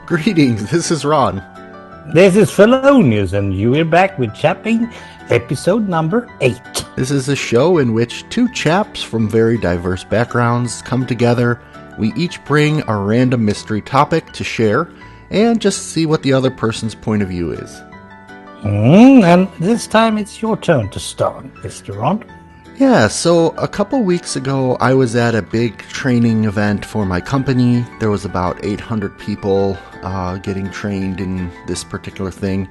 Greetings, this is Ron. This is Fellonius, and you are back with Chapping, episode number 8. This is a show in which two chaps from very diverse backgrounds come together. We each bring a random mystery topic to share, and just see what the other person's point of view is. And this time it's your turn to start, Mr. Ron. Yeah, so a couple weeks ago, I was at a big training event for my company. There was about 800 people getting trained in this particular thing.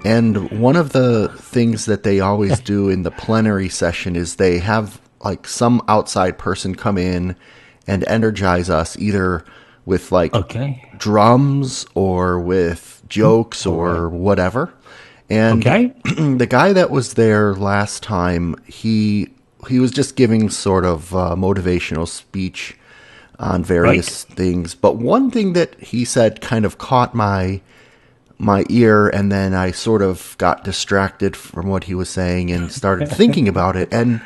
And one of the things that they always do in the plenary session is they have like some outside person come in and energize us, either with drums or with jokes or whatever. And the guy that was there last time, he was just giving sort of motivational speech on various things. But one thing that he said kind of caught my ear, and then I sort of got distracted from what he was saying and started thinking about it. And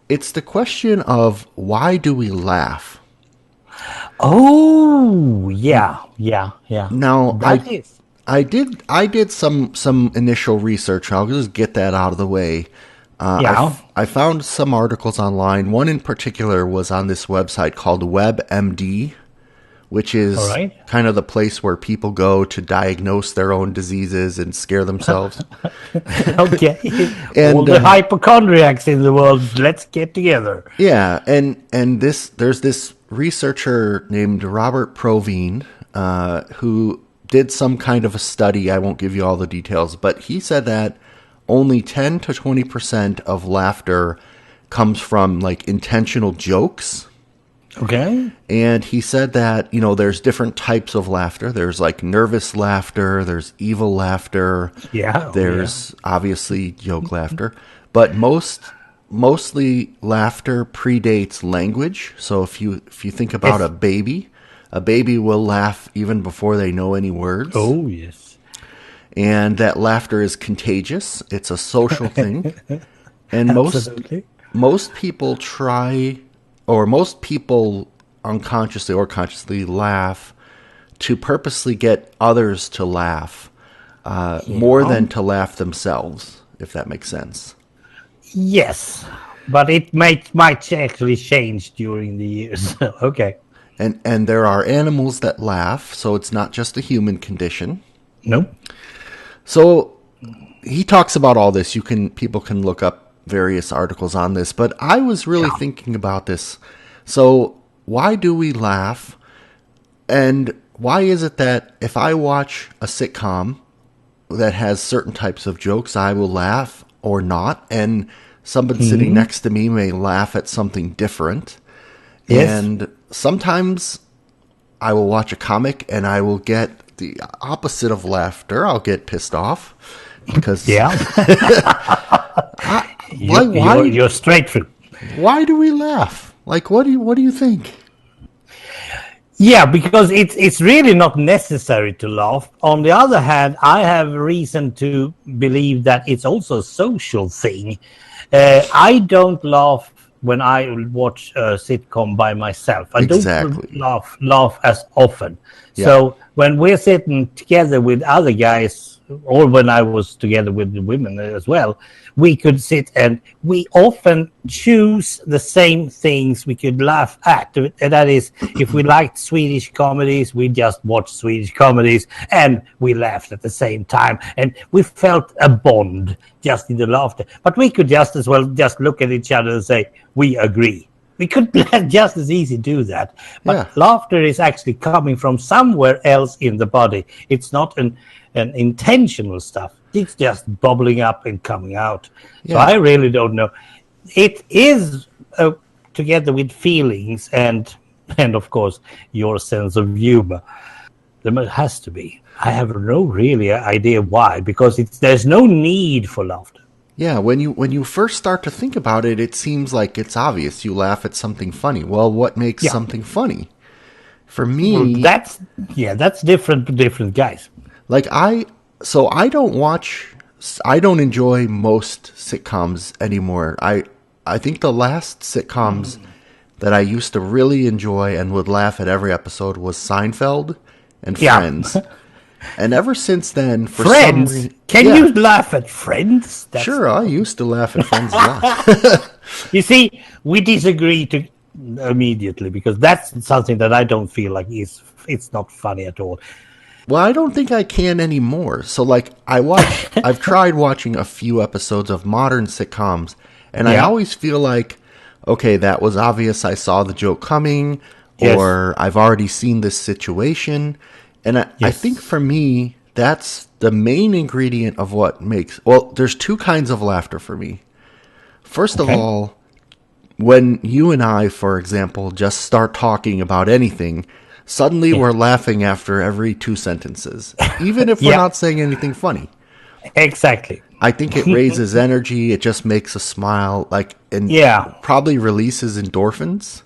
it's the question of, why do we laugh? Oh, yeah. Now, I did some initial research. I'll just get that out of the way. I found some articles online. One in particular was on this website called WebMD, which is kind of the place where people go to diagnose their own diseases and scare themselves. And all the hypochondriacs in the world, let's get together. Yeah, and there's this researcher named Robert Provine who did some kind of a study. I won't give you all the details, but he said that only 10 to 20% of laughter comes from like intentional jokes. Okay. And he said that, there's different types of laughter. There's like nervous laughter, there's evil laughter. There's obviously joke laughter, but mostly laughter predates language. So if you think about a baby will laugh even before they know any words. Oh, yes. And that laughter is contagious. It's a social thing. And most people most people unconsciously or consciously laugh to purposely get others to laugh more than to laugh themselves, if that makes sense. Yes, but it might actually change during the years. Okay. And there are animals that laugh, so it's not just a human condition. Nope. So he talks about all this. People can look up various articles on this, but I was really thinking about this. So why do we laugh? And why is it that if I watch a sitcom that has certain types of jokes, I will laugh or not? And somebody sitting next to me may laugh at something different. Yes. And sometimes I will watch a comic and I will get the opposite of laughter. I'll get pissed off because you're straight through. Why do we laugh? Like, what do you think? Yeah, because it's really not necessary to laugh. On the other hand, I have reason to believe that it's also a social thing. I don't laugh when I watch a sitcom by myself. I don't laugh as often. Yeah. So when we're sitting together with other guys, or when I was together with the women as well, we could sit and we often choose the same things we could laugh at. And that is, if we liked Swedish comedies, we just watched Swedish comedies and we laughed at the same time. And we felt a bond just in the laughter. But we could just as well just look at each other and say, we agree. We could just as easy do that. But laughter is actually coming from somewhere else in the body. It's not an intentional stuff. It's just bubbling up and coming out. Yeah. So I really don't know. It is together with feelings and of course your sense of humor. There has to be. I have no really idea why, because there's no need for laughter. Yeah, when you first start to think about it, it seems like it's obvious. You laugh at something funny. Well, what makes something funny? For me, that's different for different guys. Like I don't enjoy most sitcoms anymore. I think the last sitcoms that I used to really enjoy and would laugh at every episode was Seinfeld and Yeah. Friends. And ever since then, for Friends? some reason... Can you laugh at Friends? Sure, I used to laugh at Friends a lot. You see, we disagree immediately because that's something that I don't feel like it's not funny at all. Well, I don't think I can anymore. So, like, I've tried watching a few episodes of modern sitcoms, and I always feel like, okay, that was obvious. I saw the joke coming, or I've already seen this situation. And I think for me, that's the main ingredient of what makes... Well, there's two kinds of laughter for me. First of all, when you and I, for example, just start talking about anything, suddenly we're laughing after every 2 sentences, even if we're not saying anything funny. Exactly. I think it raises energy. It just makes us smile, and probably releases endorphins.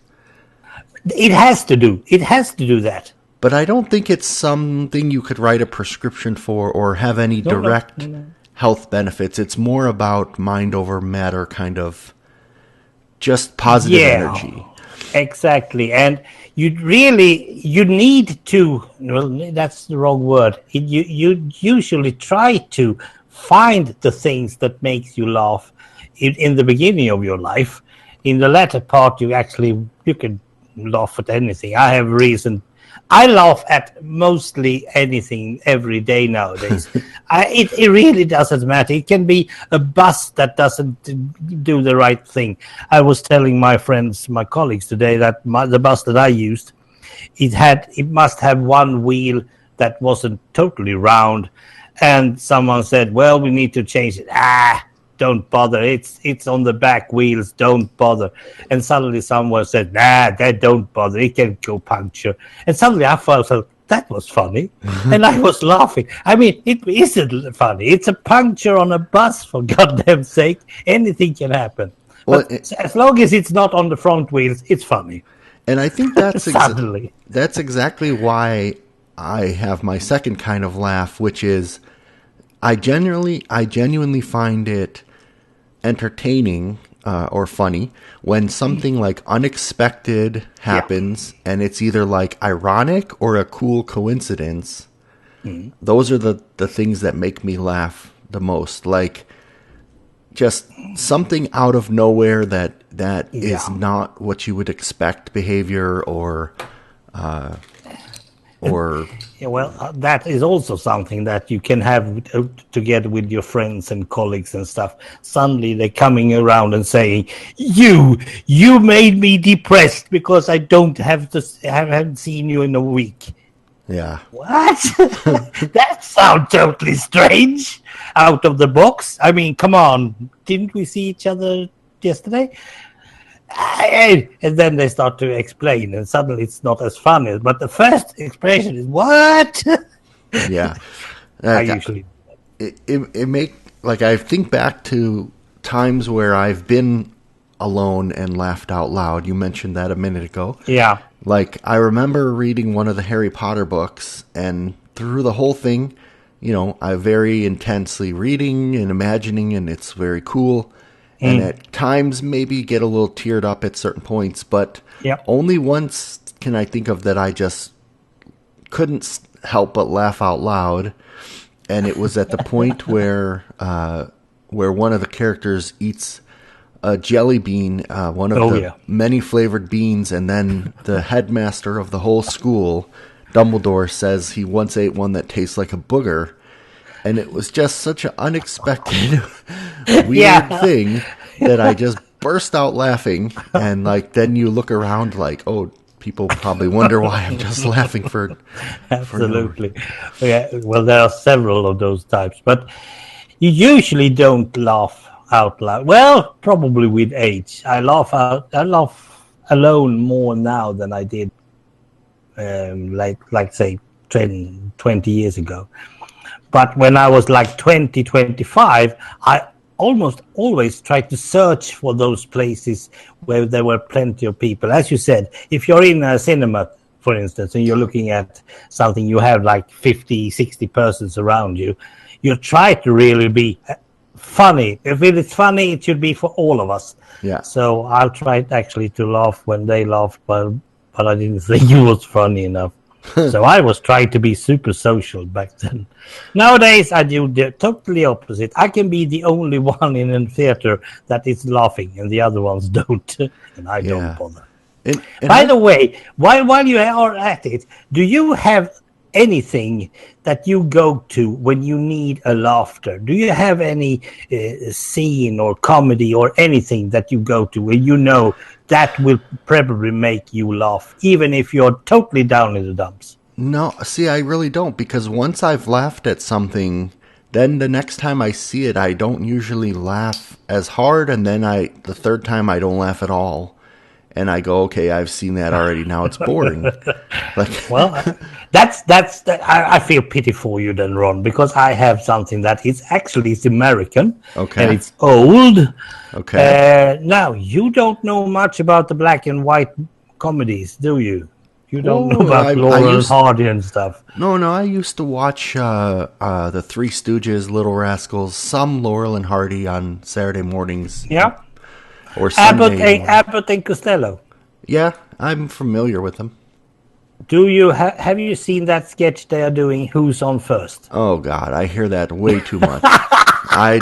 It has to do that. But I don't think it's something you could write a prescription for or have any direct health benefits. It's more about mind over matter, kind of just positive energy. Exactly. And you need to, well, that's the wrong word. You usually try to find the things that makes you laugh in the beginning of your life. In the latter part, you can laugh at anything. I laugh at mostly anything every day nowadays. It really doesn't matter. It can be a bus that doesn't do the right thing. I was telling my colleagues today that the bus that I used, it must have one wheel that wasn't totally round, and someone said, "Well, we need to change it." Don't bother. It's on the back wheels. Don't bother. And suddenly someone said, that don't bother. It can go puncture. And suddenly I felt that was funny. And I was laughing. I mean, it isn't funny. It's a puncture on a bus, for goddamn sake. Anything can happen. But as long as it's not on the front wheels, it's funny. And I think that's that's exactly why I have my second kind of laugh, which is I genuinely find it entertaining or funny when something like unexpected happens and it's either like ironic or a cool coincidence. Those are the things that make me laugh the most. Like just something out of nowhere that is not what you would expect behavior or that is also something that you can have together with your friends and colleagues and stuff. Suddenly they're coming around and saying, you made me depressed because I haven't seen you in a week. Yeah. What? That sounds totally strange. Out of the box. I mean, come on. Didn't we see each other yesterday? And then they start to explain, and suddenly it's not as funny. But the first expression is what? Yeah, I usually I think back to times where I've been alone and laughed out loud. You mentioned that a minute ago. Yeah, like I remember reading one of the Harry Potter books, and through the whole thing, I very intensely reading and imagining, and it's very cool. And at times maybe get a little teared up at certain points, but only once can I think of that I just couldn't help but laugh out loud. And it was at the point where one of the characters eats a jelly bean, one of the many flavored beans, and then the headmaster of the whole school, Dumbledore, says he once ate one that tastes like a booger. And it was just such an unexpected, weird thing that I just burst out laughing. And then you look around like, oh, people probably wonder why I'm just laughing for. Absolutely. Well, there are several of those types, but you usually don't laugh out loud. Well, probably with age. I laugh alone more now than I did, say 20 years ago. But when I was 20, 25, I almost always tried to search for those places where there were plenty of people. As you said, if you're in a cinema, for instance, and you're looking at something, you have 50, 60 persons around you, you try to really be funny. If it's funny, it should be for all of us. Yeah. So I'll try actually to laugh when they laughed, but I didn't think it was funny enough. So I was trying to be super social back then. Nowadays, I do the totally opposite. I can be the only one in a theater that is laughing, and the other ones don't, and I don't bother. And By the way, while you are at it, do you have anything that you go to when you need a laughter? Do you have any scene or comedy or anything that you go to where you know that will probably make you laugh, even if you're totally down in the dumps? No, see, I really don't, because once I've laughed at something, then the next time I see it, I don't usually laugh as hard, and then the third time I don't laugh at all. And I go, okay, I've seen that already. Now it's boring. Well, I feel pity for you then, Ron, because I have something that is actually it's American. Okay. And it's old. Okay. Now, you don't know much about the black and white comedies, do you? You don't know about Laurel and Hardy and stuff. No, I used to watch the Three Stooges, Little Rascals, some Laurel and Hardy on Saturday mornings. Yeah. Or Sunday Abbott and Costello. Yeah, I'm familiar with them. Do you have you seen that sketch they are doing? Who's on first? Oh God, I hear that way too much. I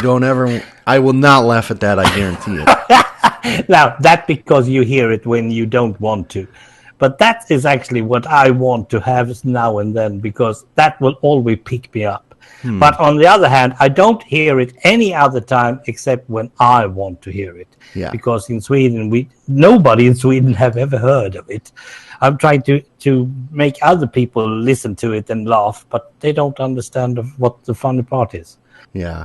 will not laugh at that. I guarantee it. Now that's because you hear it when you don't want to, but that is actually what I want to have now and then, because that will always pick me up. But on the other hand, I don't hear it any other time except when I want to hear it. Yeah. Because in Sweden, nobody in Sweden have ever heard of it. I'm trying to make other people listen to it and laugh, but they don't understand what the funny part is. Yeah.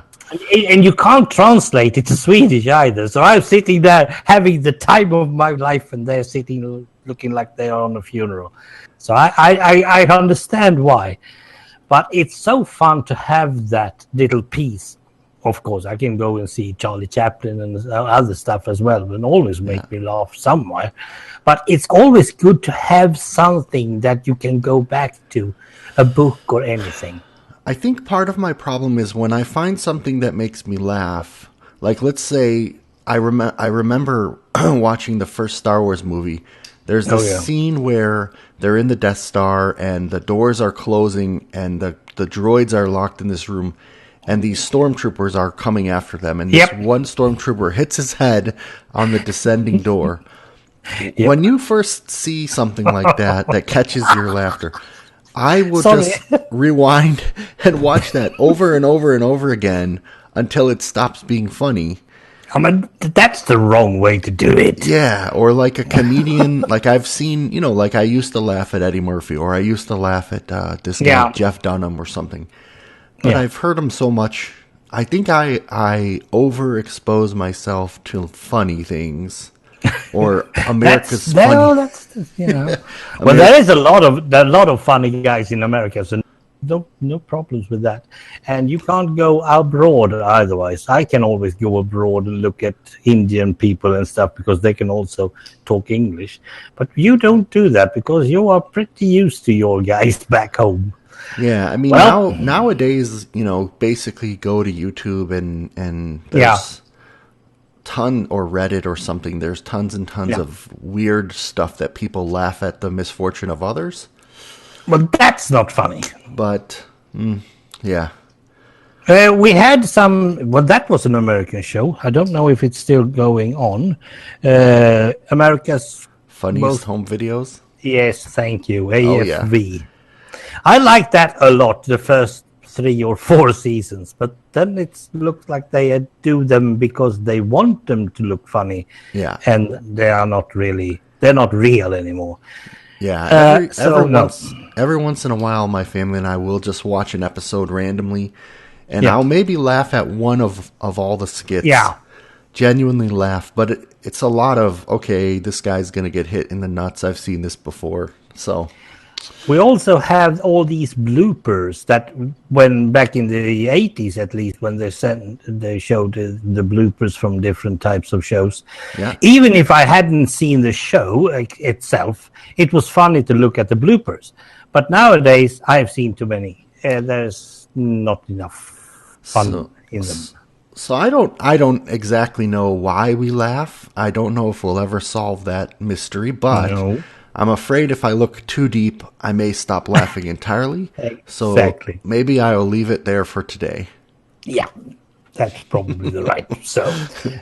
And you can't translate it to Swedish either. So I'm sitting there having the time of my life, and they're sitting looking like they are on a funeral. So I understand why. But it's so fun to have that little piece. Of course, I can go and see Charlie Chaplin and other stuff as well, and always make me laugh somewhere. But it's always good to have something that you can go back to, a book or anything. I think part of my problem is when I find something that makes me laugh. Like, let's say I remember watching the first Star Wars movie. There's this scene where they're in the Death Star and the doors are closing and the droids are locked in this room and these stormtroopers are coming after them. And this one stormtrooper hits his head on the descending door. When you first see something like that catches your laughter, I will just rewind and watch that over and over and over again until it stops being funny. I mean, that's the wrong way to do it. Yeah, or like a comedian, like I've seen, like I used to laugh at Eddie Murphy, or I used to laugh at this guy, Jeff Dunham or something. But I've heard him so much, I think I overexpose myself to funny things. Or America's funny. Well, there is a lot of funny guys in America, so no problems with that. And you can't go abroad otherwise. I can always go abroad and look at Indian people and stuff because they can also talk English. But you don't do that because you are pretty used to your guys back home. Yeah, I mean, nowadays, basically go to YouTube and there's or Reddit or something. There's tons and tons of weird stuff that people laugh at the misfortune of others. Well, that's not funny. But, yeah. We had some... Well, that was an American show. I don't know if it's still going on. America's... Funniest Home Videos? Yes, thank you. AFV. I like that a lot, the first 3 or 4 seasons. But then it looks like they do them because they want them to look funny. Yeah. And they are not really... They're not real anymore. Yeah, every once in a while, my family and I will just watch an episode randomly, and I'll maybe laugh at one of all the skits. Yeah. Genuinely laugh, but it's a lot of, okay, this guy's going to get hit in the nuts. I've seen this before, so... We also have all these bloopers that when back in the 80s, at least, when they showed the bloopers from different types of shows. Yeah. Even if I hadn't seen the show itself, it was funny to look at the bloopers. But nowadays, I've seen too many. There's not enough fun in them. So I don't exactly know why we laugh. I don't know if we'll ever solve that mystery, but... No. I'm afraid if I look too deep, I may stop laughing entirely. So Exactly. maybe I'll leave it there for today. Yeah, that's probably the right. So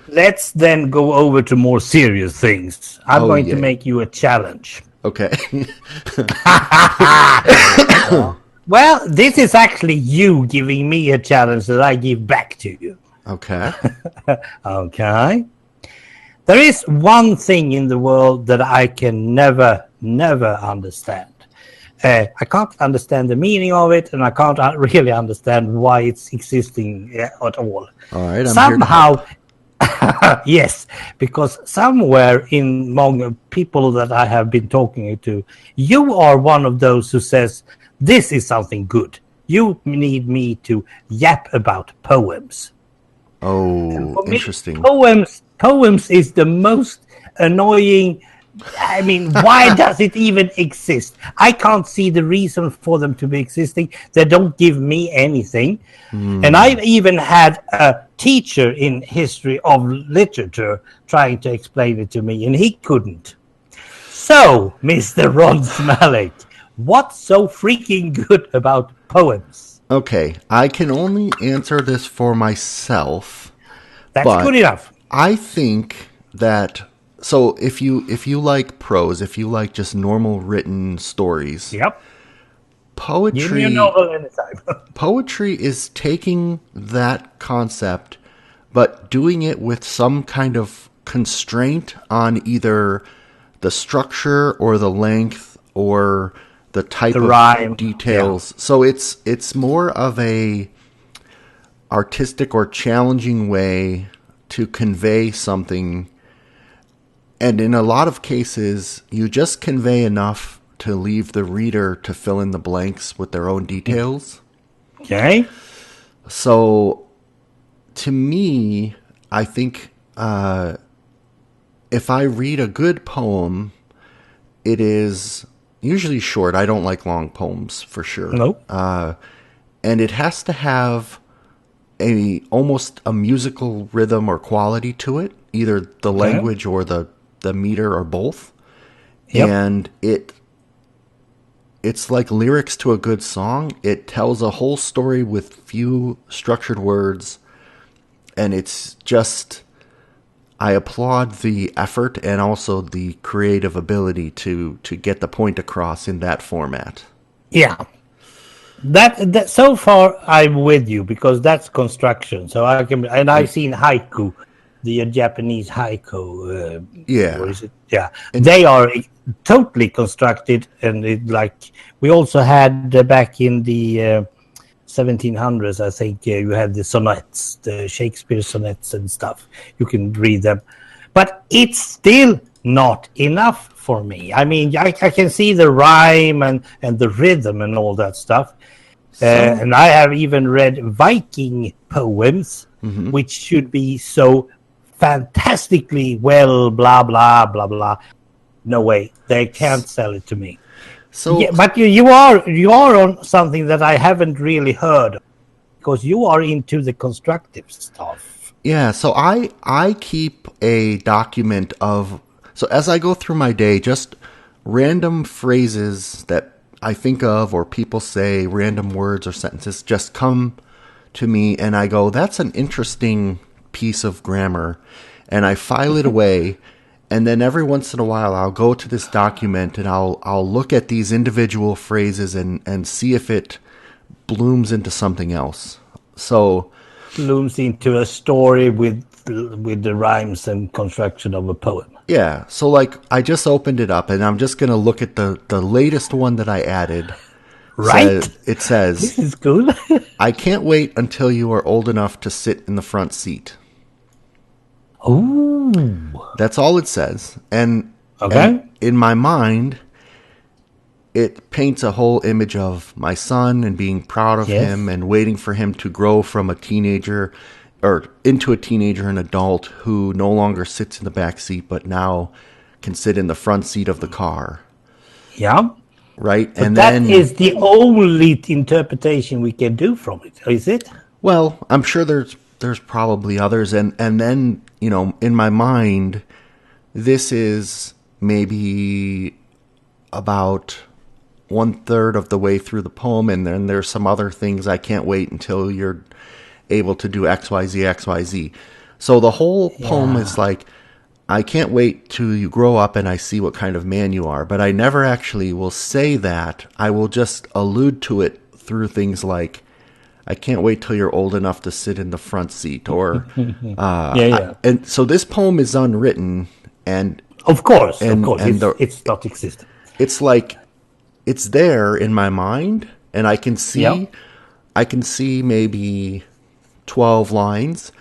let's then go over to more serious things. I'm Oh, going to yay. make you a challenge. Okay. Well, this is actually you giving me a challenge that I give back to you. Okay. Okay. There is one thing in the world that I can never understand. I can't understand the meaning of it, and I can't really understand why it's existing at all. All right. I'm here to Somehow, help. yes, because somewhere among people that I have been talking to, you are one of those who says, this is something good. You need me to yap about poems. Oh, For me, interesting. poems is the most annoying. I mean, why does it even exist? I can't see the reason for them to be existing. They don't give me anything. And I've even had a teacher in history of literature trying to explain it to me, and he couldn't. So, Mr. Ron Smallick, what's so freaking good about poems? Okay. I can only answer this for myself, That's good but enough. I think that so if you like prose, if you like just normal written stories, Yep. Give me a poetry novel anytime. poetry is taking that concept but doing it with some kind of constraint on either the structure or the length or the type The of rhyme. details. So it's more of a artistic or challenging way to convey something, and in a lot of cases you just convey enough to leave the reader to fill in the blanks with their own details. Okay. So to me, I think if I read a good poem, it is usually short. I don't like long poems for sure. Nope. And it has to have almost a musical rhythm or quality to it, either the Okay. language or the meter or both. Yep. And it's like lyrics to a good song. It tells a whole story with few structured words, and it's just, I applaud the effort and also the creative ability to get the point across in that format. Yeah. That so far I'm with you because that's construction. So I can, and I've seen haiku, the Japanese haiku. Yeah. Or is it? Yeah, they are totally constructed, and it like we also had back in the 1700s. I think you had the sonnets, the Shakespeare sonnets and stuff. You can read them, but it's still not enough for me. I mean, I can see the rhyme and the rhythm and all that stuff. And I have even read Viking poems, which should be so fantastically well, blah, blah, blah, blah. No way. They can't sell it to me. So Yeah, but you are on something that I haven't really heard of, because you are into the constructive stuff. yeah, so I keep a document of, so as I go through my day, just random phrases that I think of or people say, random words or sentences just come to me, and I go, that's an interesting piece of grammar, and I file it away. And then every once in a while, I'll go to this document and I'll look at these individual phrases and see if it blooms into something else. So Blooms into a story with the rhymes and construction of a poem. yeah, so like I just opened it up and I'm just gonna look at the latest one that I added. Right? It says, This is cool. I can't wait until you are old enough to sit in the front seat. Ooh. That's all it says. And in my mind, it paints a whole image of my son and being proud of him and waiting for him to grow from a teenager or into a teenager and adult who no longer sits in the back seat but now can sit in the front seat of the car. Yeah. Right? But and that then is the only interpretation we can do from it, is it? well, I'm sure there's probably others, and then, you know, in my mind, this is maybe about 1/3 of the way through the poem, and then there's some other things I can't wait until you're able to do X, Y, Z, X, Y, Z. So the whole poem is like, I can't wait till you grow up and I see what kind of man you are. But I never actually will say that. I will just allude to it through things like, I can't wait till you're old enough to sit in the front seat. Or, and so this poem is unwritten, and of course, it's not existent. It's like, it's there in my mind, and I can see, maybe 12 lines,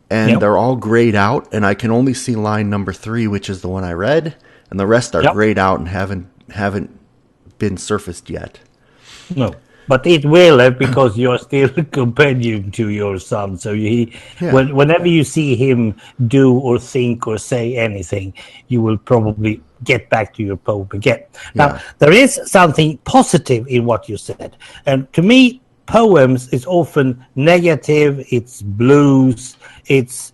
and they're all grayed out, and I can only see line number 3, which is the one I read, and the rest are grayed out and haven't been surfaced yet. No, but it will, because you're still companion to your son. So whenever you see him do or think or say anything, you will probably get back to your poem again. Now, there is something positive in what you said, and to me, poems is often negative. It's blues. It's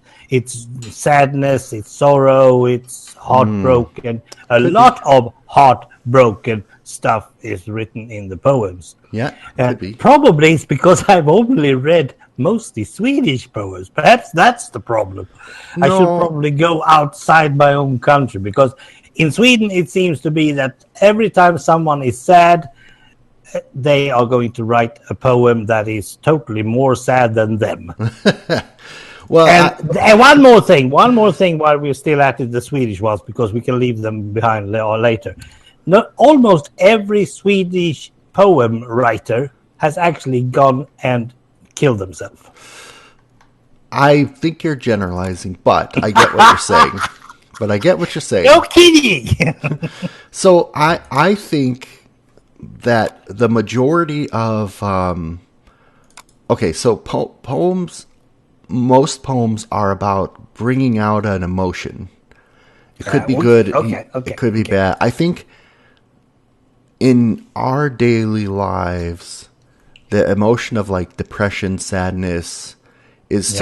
sadness. It's sorrow. It's heartbroken. A lot of heartbroken stuff is written in the poems. Yeah, could be. Probably it's because I've only read mostly Swedish poems. Perhaps that's the problem. No. I should probably go outside my own country, because in Sweden it seems to be that every time someone is sad, they are going to write a poem that is totally more sad than them. Well, and one more thing while we're still at it, the Swedish ones, because we can leave them behind or later. No, almost every Swedish poem writer has actually gone and killed themselves. I think you're generalizing, but I get what you're saying. No kidding! So I think that the majority of most poems are about bringing out an emotion. It could be good. It could be bad. I think in our daily lives, the emotion of like depression, sadness is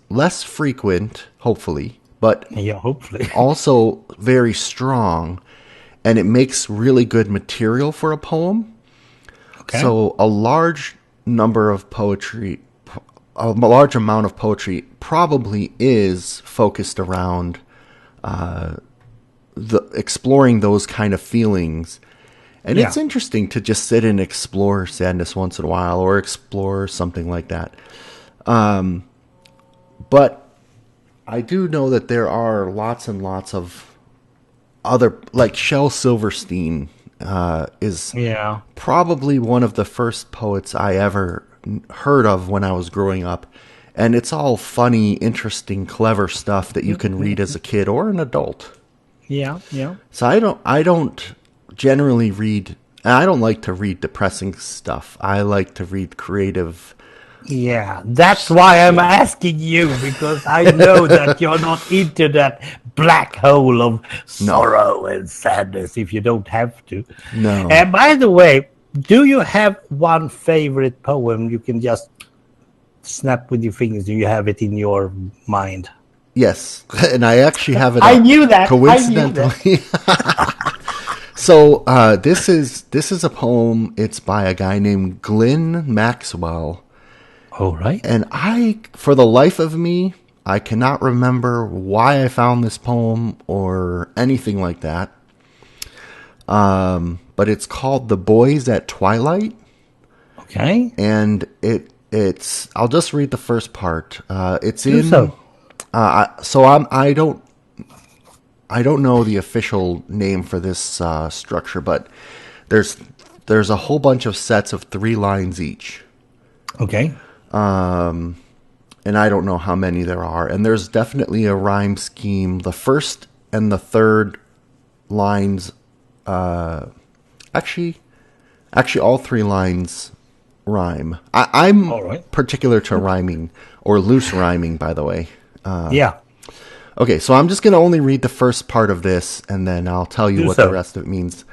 less frequent, hopefully, but hopefully also very strong. And it makes really good material for a poem. Okay. So a large amount of poetry probably is focused around exploring those kind of feelings. And it's interesting to just sit and explore sadness once in a while, or explore something like that. But I do know that there are lots and lots of other, like Shel Silverstein is probably one of the first poets I ever heard of when I was growing up, and it's all funny, interesting, clever stuff that you can read as a kid or an adult. So I don't generally read. I don't like to read depressing stuff. I like to read creative. That's why I'm asking you, because I know that you're not into that black hole of sorrow and sadness if you don't have to. No. And by the way, do you have one favorite poem you can just snap with your fingers? Do you have it in your mind? Yes, and I actually have it. I knew that. Coincidentally. So this is a poem. It's by a guy named Glenn Maxwell. Oh, right. And for the life of me, I cannot remember why I found this poem or anything like that. But it's called "The Boys at Twilight." Okay. And it's. I'll just read the first part. It's Do in. so. I don't know the official name for this structure, but there's a whole bunch of sets of 3 lines each. Okay. And I don't know how many there are. And there's definitely a rhyme scheme. The first and the third lines, actually all 3 lines rhyme. I'm particular to rhyming, or loose rhyming, by the way. Okay, so I'm just going to only read the first part of this, and then I'll tell you what the rest of it means.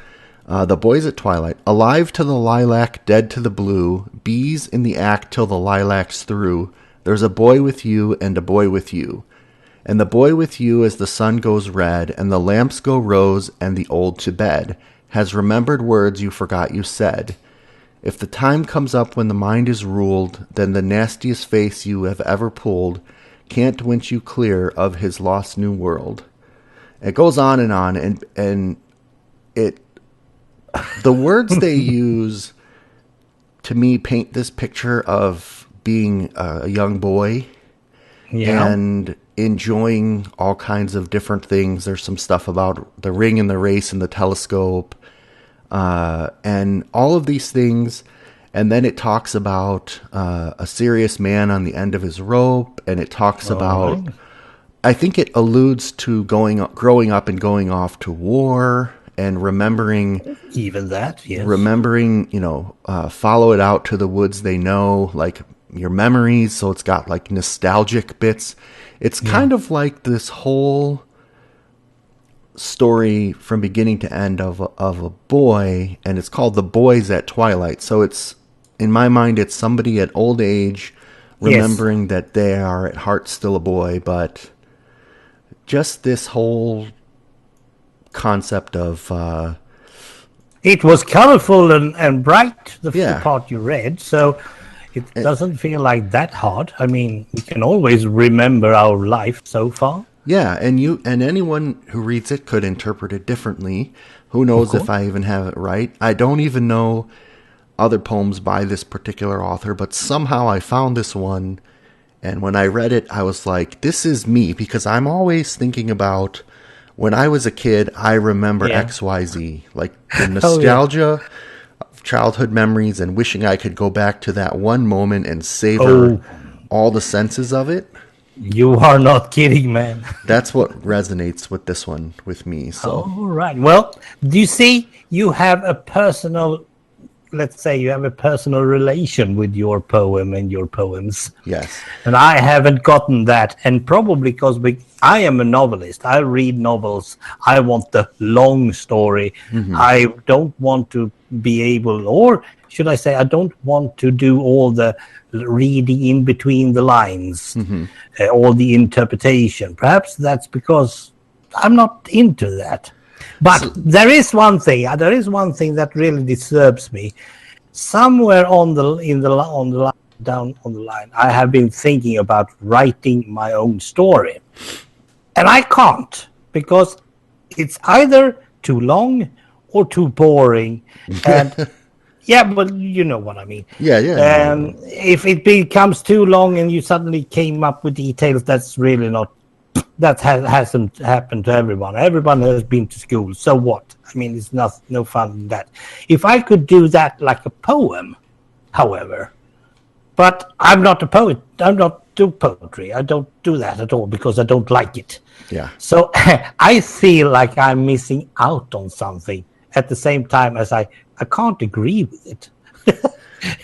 The boys at twilight. Alive to the lilac, dead to the blue, bees in the act till the lilac's through. There's a boy with you and a boy with you. And the boy with you as the sun goes red, and the lamps go rose, and the old to bed, has remembered words you forgot you said. If the time comes up when the mind is ruled, then the nastiest face you have ever pulled can't winch you clear of his lost new world. It goes on, and it the words they use to me paint this picture of being a young boy and enjoying all kinds of different things. There's some stuff about the ring and the race and the telescope, and all of these things. And then it talks about a serious man on the end of his rope, and it talks about, I think it alludes to growing up and going off to war and remembering. Even that, yes. Remembering, follow it out to the woods they know, like your memories. So it's got like nostalgic bits. It's kind of like this whole story from beginning to end of a boy, and it's called The Boys at Twilight. So it's, in my mind, it's somebody at old age remembering that they are at heart still a boy, but just this whole concept of it was colorful and bright, the part you read, so it doesn't feel like that hard. I mean, we can always remember our life so far. Yeah, and anyone who reads it could interpret it differently. Who knows if I even have it right? I don't even know other poems by this particular author, but somehow I found this one, and when I read it, I was like, this is me, because I'm always thinking about when I was a kid, I remember XYZ, like the nostalgia of childhood memories and wishing I could go back to that one moment and savor all the senses of it. You are not kidding, man. That's what resonates with this one with me. So, all right. Well, do you see, you have a personal, let's say you have a personal relation with your poem and your poems. Yes. And I haven't gotten that. And probably because I am a novelist. I read novels. I want the long story. Mm-hmm. I don't want to be able, or should I say, I don't want to do all the reading in between the lines, all the interpretation. Perhaps that's because I'm not into that. But there is one thing that really disturbs me. Somewhere down on the line, I have been thinking about writing my own story, and I can't, because it's either too long or too boring, and. Yeah, but you know what I mean. Yeah. If it becomes too long and you suddenly came up with details, that's really not. That hasn't happened to everyone. Everyone has been to school. So what? I mean, it's no fun in that. If I could do that like a poem, however, but I'm not a poet. I'm not do poetry. I don't do that at all because I don't like it. Yeah. So I feel like I'm missing out on something at the same time as I can't agree with it.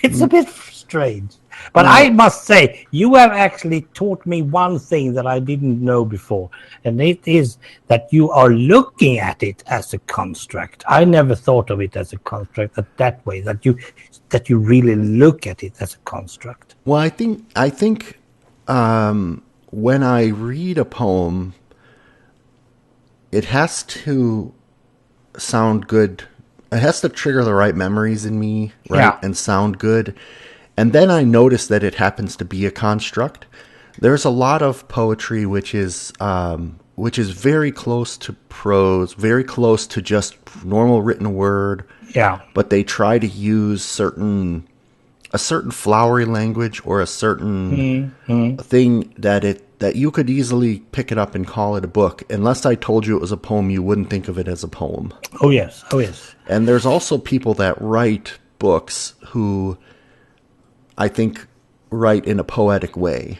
It's a bit strange. But I must say, you have actually taught me one thing that I didn't know before, and it is that you are looking at it as a construct. I never thought of it as a construct that way, that you really look at it as a construct. Well, I think when I read a poem, it has to sound good. It has to trigger the right memories in me, right, and sound good. And then I notice that it happens to be a construct. There's a lot of poetry which is very close to prose, very close to just normal written word. Yeah. But they try to use a certain flowery language or a certain thing that you could easily pick it up and call it a book. Unless I told you it was a poem, you wouldn't think of it as a poem. Oh yes. And there's also people that write books who I think write in a poetic way.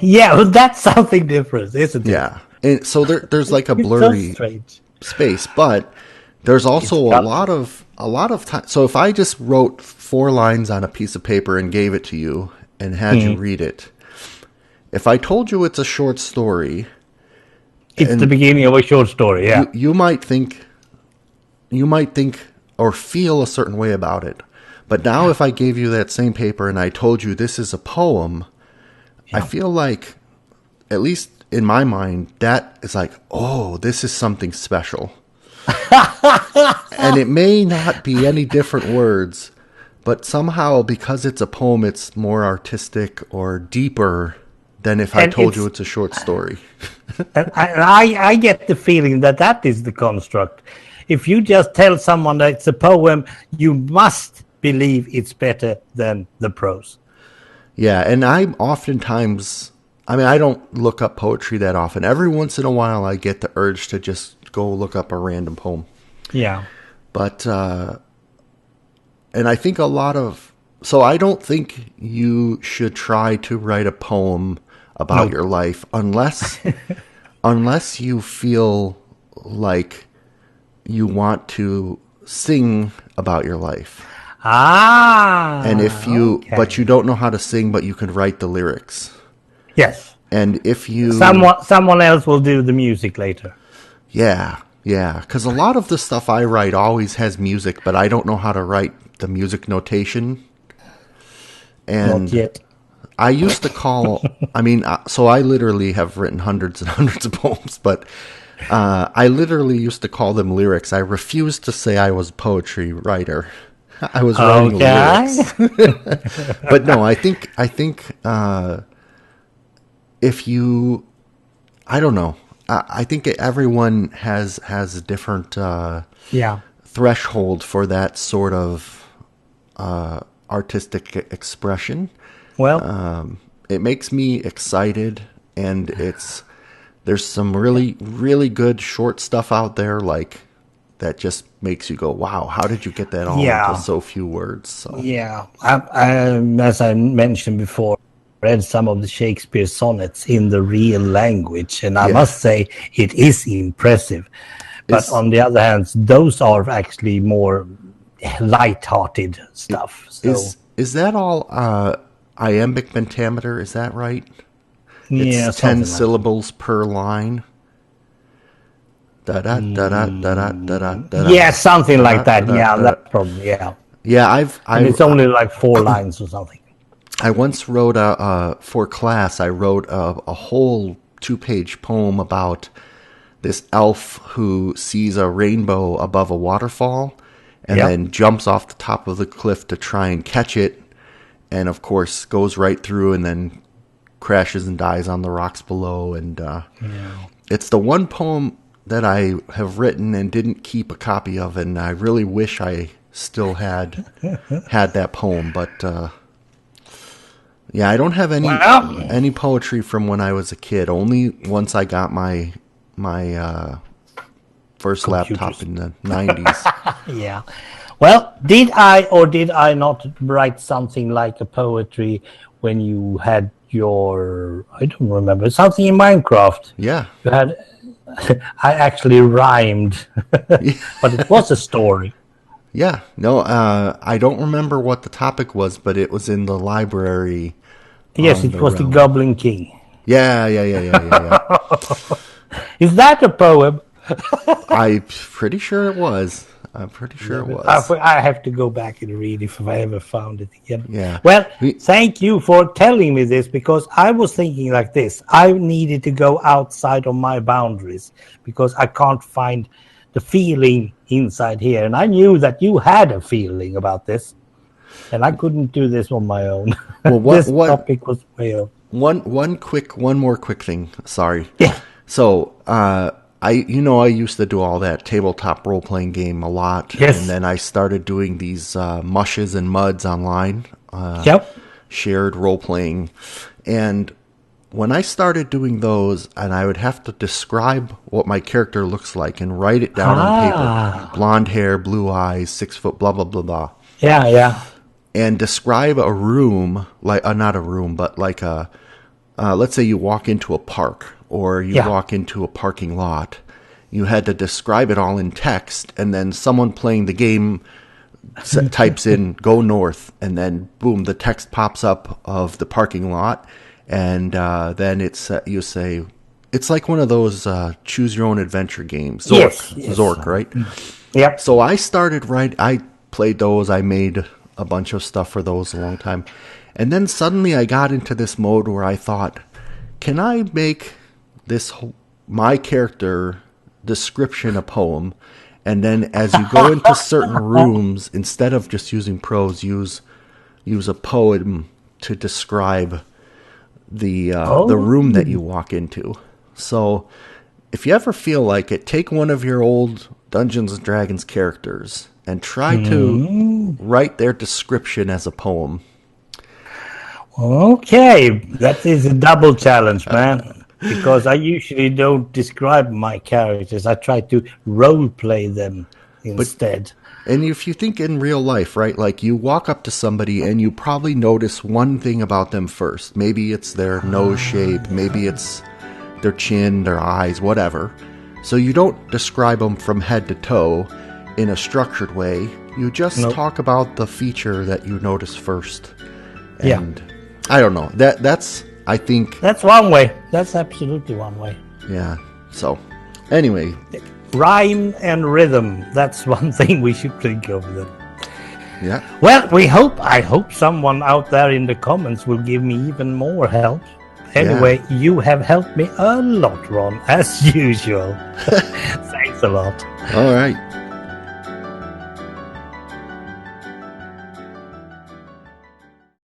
Yeah, well, that's something different, isn't it? Yeah. And so there's like a blurry space, but there's also a lot of time. So if I just wrote 4 lines on a piece of paper and gave it to you and had you read it, if I told you it's a short story, it's the beginning of a short story. Yeah, you might think or feel a certain way about it. But now if I gave you that same paper and I told you this is a poem, I feel like at least in my mind, that is like, oh, this is something special. And it may not be any different words, but somehow because it's a poem, it's more artistic or deeper than if I told you it's a short story. And I get the feeling that is the construct. If you just tell someone that it's a poem, you must believe it's better than the prose. Yeah, and I'm oftentimes, I mean, I don't look up poetry that often. Every once in a while, I get the urge to just go look up a random poem. Yeah. But, and I think so I don't think you should try to write a poem about your life unless you feel like you want to sing about your life. And if you, but you don't know how to sing, but you can write the lyrics. Yes. And if you... Someone else will do the music later. Yeah. Because a lot of the stuff I write always has music, but I don't know how to write the music notation. And not yet. I used to call, so I literally have written hundreds and hundreds of poems, but I literally used to call them lyrics. I refused to say I was a poetry writer. I was writing lyrics. But no, I think if you, I don't know. I think everyone has a different threshold for that sort of artistic expression. Well, it makes me excited, and there's some really, really good short stuff out there that just makes you go, wow, how did you get that all into so few words? So. Yeah, as I mentioned before, I read some of the Shakespeare sonnets in the real language, and I must say it is impressive. But on the other hand, those are actually more light-hearted stuff. Is that all iambic pentameter? Is that right? It's 10 syllables per line. Yeah, something like that. Yeah, that's probably Yeah, and it's only like 4 lines or something. I once wrote for class. I wrote a whole 2-page poem about this elf who sees a rainbow above a waterfall and then jumps off the top of the cliff to try and catch it, and of course goes right through and then crashes and dies on the rocks below. And it's the one poem that I have written and didn't keep a copy of, and I really wish I still had that poem. But I don't have any poetry from when I was a kid. Only once I got my first laptop in the 90s. Yeah. Well, did I or did I not write something like a poetry when you had your, I don't remember, something in Minecraft? Yeah. You had, I actually rhymed, but it was a story. Yeah. No, I don't remember what the topic was, but it was in the library. Yes, it was the Goblin King. Yeah. Is that a poem? I'm pretty sure it was. I have to go back and read if I ever found it again. Yeah. Well, thank you for telling me this, because I was thinking like this. I needed to go outside of my boundaries because I can't find the feeling inside here. And I knew that you had a feeling about this, and I couldn't do this on my own. Well, this topic was way up. One more quick thing. Sorry. Yeah. So, I used to do all that tabletop role-playing game a lot. Yes. And then I started doing these mushes and muds online. Shared role-playing. And when I started doing those, and I would have to describe what my character looks like and write it down on paper. Blonde hair, blue eyes, 6 foot, blah, blah, blah, blah. Yeah. And describe a room, like not a room, but like let's say you walk into a park or you walk into a parking lot. You had to describe it all in text, and then someone playing the game types in "go north," and then boom, the text pops up of the parking lot, and then you say it's like one of those choose your own adventure games. Zork, right? Yep. So I started I played those. I made a bunch of stuff for those a long time, and then suddenly I got into this mode where I thought, can I make my character description a poem, and then as you go into certain rooms, instead of just using prose, use a poem to describe the room that you walk into. So if you ever feel like it, take one of your old Dungeons and Dragons characters and try to write their description as a poem. Okay, that is a double challenge, man. Because I usually don't describe my characters. I try to role play them instead. And if you think in real life, right, like you walk up to somebody and you probably notice one thing about them first. Maybe it's their nose shape, maybe it's their chin, their eyes, whatever. So you don't describe them from head to toe in a structured way. You just talk about the feature that you notice first. And I don't know. I think that's one way. That's absolutely one way. Yeah. So, anyway, rhyme and rhythm. That's one thing we should think of then. Yeah. Well, I hope someone out there in the comments will give me even more help. Anyway, you have helped me a lot, Ron, as usual. Thanks a lot. All right.